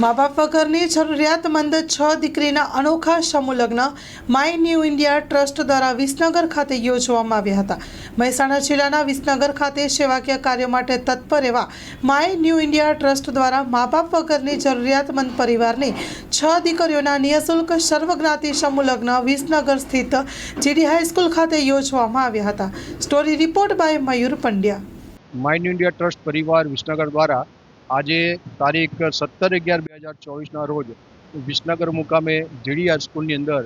મા બાપ વગરની જરૂરિયાતમંદ 6 દીકરીના અનોખા સમૂહ લગ્ન માય ન્યૂ ઇન્ડિયા ટ્રસ્ટ દ્વારા વિસનગર ખાતે યોજવામાં આવ્યા હતા। મહેસાણા જિલ્લાના વિસનગર ખાતે સેવાકીય કાર્યો માટે તત્પર એવા માય ન્યૂ ઇન્ડિયા ટ્રસ્ટ દ્વારા મા બાપ વગરની જરૂરિયાતમંદ પરિવારની 6 દીકરીઓના નિઃશુલ્ક સર્વજ્ઞાતિ સમૂહ લગ્ન વિસનગર સ્થિત જીડી હાઈસ્કૂલ ખાતે યોજવામાં આવ્યા હતા। Story report by Mayur Pandya. My new India trust પરિવાર વિસનગર દ્વારા આજે તારીખ 17/11/2024ના રોજ વિસનગર મુકામે જીડી હાઈસ્કૂલની અંદર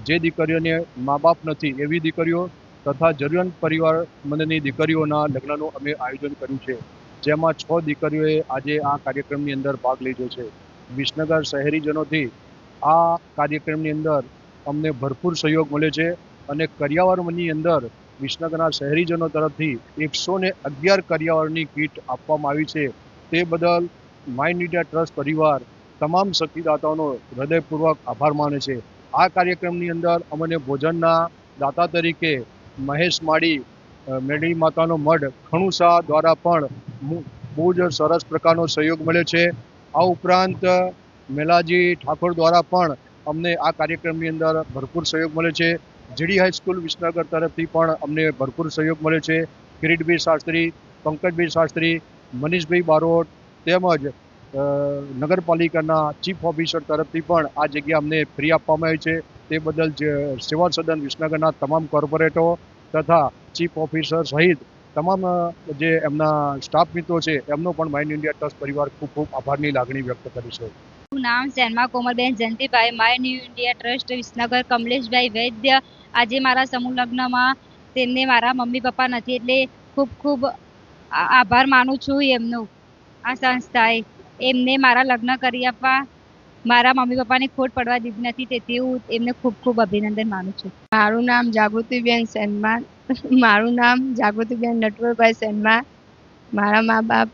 જે દીકરીઓને મા બાપ નથી એવી દીકરીઓ તથા જરૂરિયાત પરિવારમંદની દીકરીઓના લગ્નનું અમે આયોજન કર્યું છે, જેમાં 6 દીકરીઓએ આજે આ કાર્યક્રમની અંદર ભાગ લીધો છે। વિસનગર શહેરીજનોથી આ કાર્યક્રમની અંદર અમને ભરપૂર સહયોગ મળ્યો છે અને કરિયાવરની અંદર વિસનગરના શહેરીજનો તરફથી 111 કરિયાવરની કીટ આપવામાં આવી છે। તે બદલ માય ઇન્ડિયા ટ્રસ્ટ પરિવાર તમામ શક્તિદાતાઓનો હૃદયપૂર્વક આભાર માને છે। આ કાર્યક્રમની અંદર અમને ભોજનના દાતા તરીકે મહેશ મેડી માતાનો મઢ ખણુસા દ્વારા પણ બહુ જ સરસ પ્રકારનો સહયોગ મળ્યો છે। આ ઉપરાંત મેલાજી ઠાકોર દ્વારા પણ અમને આ કાર્યક્રમની અંદર ભરપૂર સહયોગ મળ્યો છે। જીડી હાઈસ્કૂલ વિસનગર તરફથી પણ અમને ભરપૂર સહયોગ મળ્યો છે। કિરીટભાઈ શાસ્ત્રી, પંકજભાઈ શાસ્ત્રી, મનીષભાઈ બારોટ તેમજ નગરપાલિકાના ચીફ ઓફિસર તરફથી પણ આ જગ્યા અમને ફ્રી આપવામાં આવી છે। તે બદલ સેવા સદન વિસનગરના તમામ કોર્પોરેટરો તથા ચીફ ઓફિસર સહિત તમામ જે એમના સ્ટાફ મિત્રો છે એમનો પણ માય ઇન્ડિયા ટ્રસ્ટ પરિવાર ખૂબ ખૂબ આભારની લાગણી વ્યક્ત કરી છે। નામ Sharma Komalben Jayantibhai, my new India trust Visnagar Kamleshbhai Vaidya. આજે મારા સમૂહ લગ્નમાં તેમને મારા મમ્મી પપ્પા નથી એટલે ખૂબ ખૂબ આભાર માનું છું એમનો। આ સંસ્થાએ એમને મારા લગ્ન કરી આપવા મારા મમ્મી પપ્પાની ખોટ પડવા દીધી નથી, તેથી હું એમને ખૂબ ખૂબ અભિનંદન માનું છું। મારું નામ જાગૃતિબેન નટવરભાઈ સેનમાર। મારા મા બાપ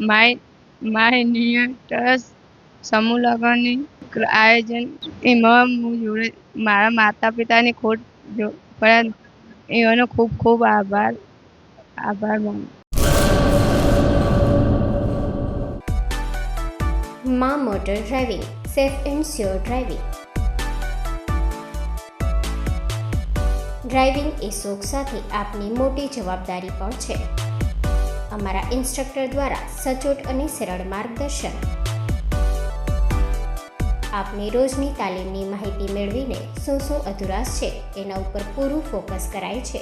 માય ન્યૂ ટ્રસ્ટ સમૂહ લગ્નની આયોજન એમાં હું જોડે મારા માતા પિતાની ખોટ પડ્યા એનો ખૂબ ખૂબ આભાર માનું। Maa motor driving, safe and sure driving. Driving એ શોખ સાથે આપની મોટી જવાબદારી પણ છે। અમારા ઇન્સ્ટ્રક્ટર દ્વારા સચોટ અને સરળ માર્ગદર્શન આપની રોજની તાલીમની માહિતી મેળવીને શું અધુરાશ છે એના ઉપર પૂરું ફોકસ કરાય છે।